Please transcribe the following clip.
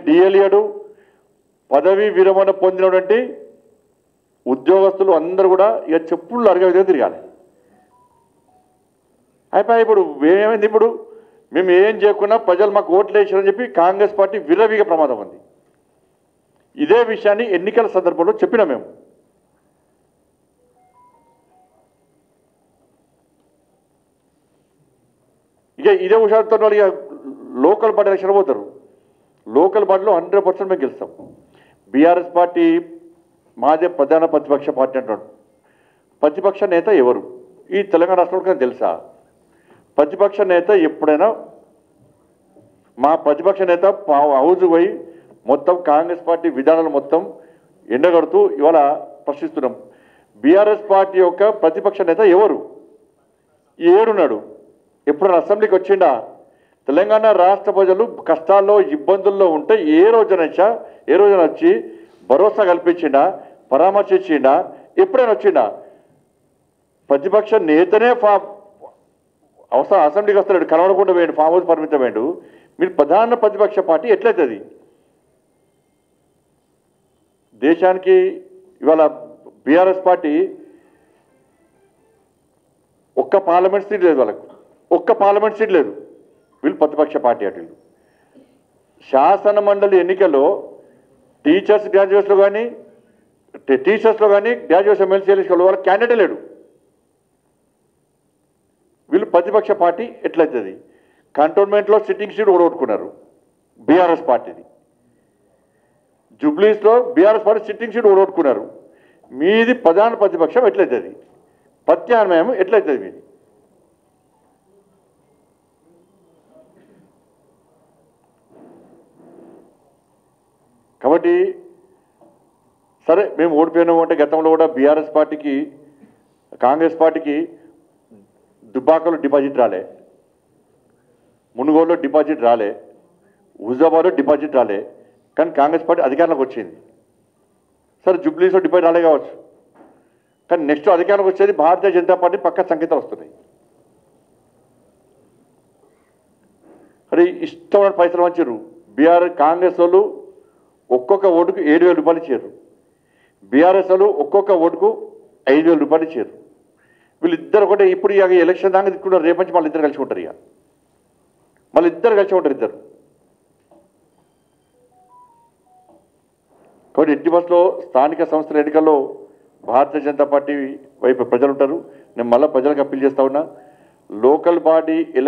డిఎల్ఏడు పదవి విరమణ పొందినటువంటి ఉద్యోగస్తులు అందరూ కూడా ఇక చెప్పులు అరగ విధంగా తిరగాలి. అయిపోయి ఇప్పుడు ఏమైంది? ఇప్పుడు మేము ఏం చేయకుండా ప్రజలు మాకు ఓట్లు వేసారని చెప్పి కాంగ్రెస్ పార్టీ విరవిగా ప్రమాదం ఉంది. ఇదే విషయాన్ని ఎన్నికల సందర్భంలో చెప్పినా మేము. ఇక ఇదే హుషారుతో వాళ్ళు ఇక లోకల్ పార్టీ ఎలక్షన్ పోతారు. లోకల్ పార్టీలో 100% మేము గెలుస్తాం. బీఆర్ఎస్ పార్టీ మాదే ప్రధాన ప్రతిపక్ష పార్టీ అంటున్నాడు. ప్రతిపక్ష నేత ఎవరు ఈ తెలంగాణ రాష్ట్రంలో తెలుసా? ప్రతిపక్ష నేత ఎప్పుడైనా మా ప్రతిపక్ష నేత హౌజ్ పోయి మొత్తం కాంగ్రెస్ పార్టీ విధానాలు మొత్తం ఎండగడుతూ ఇవాళ ప్రశ్నిస్తున్నాం. బీఆర్ఎస్ పార్టీ యొక్క ప్రతిపక్ష నేత ఎవరు? ఏడున్నాడు? ఎప్పుడైనా అసెంబ్లీకి వచ్చిండా? తెలంగాణ రాష్ట్ర ప్రజలు కష్టాల్లో ఇబ్బందుల్లో ఉంటే ఏ రోజున వచ్చి భరోసా కల్పించిండా? పరామర్శించిండా? ఎప్పుడైనా వచ్చిండా? ప్రతిపక్ష నేతనే అవసరం అసెంబ్లీకి వస్తాడు, కనబడకుండా వేయండి, ఫామ్ హౌస్ పరిమితం వేయండు. మీరు ప్రధాన ప్రతిపక్ష పార్టీ ఎట్లయితుంది? దేశానికి ఇవాళ బీఆర్ఎస్ పార్టీ ఒక్క పార్లమెంట్ సీట్ లేదు, వాళ్ళకు ఒక్క పార్లమెంట్ సీట్ లేదు. వీళ్ళు ప్రతిపక్ష పార్టీ అటు. శాసన మండలి ఎన్నికల్లో టీచర్స్లో కానీ గ్రాడ్యుయేట్స్ ఎమ్మెల్సీ ఎన్నికల్లో వాళ్ళ క్యాండిడేట్ లేడు. వీళ్ళు ప్రతిపక్ష పార్టీ ఎట్లయితుంది? కంటోన్మెంట్లో సిట్టింగ్ సీట్ ఓడగొట్టుకున్నారు బీఆర్ఎస్ పార్టీని. జూబ్లీస్లో బీఆర్ఎస్ పార్టీ సిట్టింగ్ సీట్ ఓడగొట్టుకున్నారు. మీది ప్రధాన ప్రతిపక్షం ఎట్లయితుంది? ప్రత్యామ్నాయం ఎట్లయితుంది మీది? కాబట్టి సరే మేము ఓడిపోయినాము అంటే గతంలో కూడా బీఆర్ఎస్ పార్టీకి కాంగ్రెస్ పార్టీకి దుబ్బాకలో డిపాజిట్ రాలే, మునుగోలులో డిపాజిట్ రాలే, హుజాబాద్లో డిపాజిట్ రాలే. కానీ కాంగ్రెస్ పార్టీ అధికారంలోకి వచ్చింది. సరే జూబ్లీస్లో డిపాజిట్ రాలే కావచ్చు, కానీ నెక్స్ట్ అధికారంలోకి వచ్చేది భారతీయ జనతా పార్టీ పక్క సంకేతాలు వస్తున్నాయి. అది ఇష్టమైన పైసలు వంచారు. కాంగ్రెస్ వాళ్ళు ఒక్కొక్క ఓటుకు 7,000 రూపాయలు ఇచ్చారు. బీఆర్ఎస్ వాళ్ళు ఒక్కొక్క ఓటుకు 5,000 రూపాయలు ఇచ్చారు. వీళ్ళిద్దరు ఒకటే. ఇప్పుడు ఇక ఎలక్షన్ దాకా తిట్టుకుంటారు, రేపు నుంచి మళ్ళీ ఇద్దరు కలిసి ఉంటారు. ఇక మళ్ళీ ఇద్దరు కలిసి ఉంటారు ఇద్దరు. కాబట్టి ఎట్టి బస్సులో స్థానిక సంస్థల ఎన్నికల్లో భారతీయ జనతా పార్టీ వైపు ప్రజలు ఉంటారు. నేను మళ్ళీ ప్రజలకు అప్పీల్ చేస్తా ఉన్నా, లోకల్ బాడీ ఎలక్షన్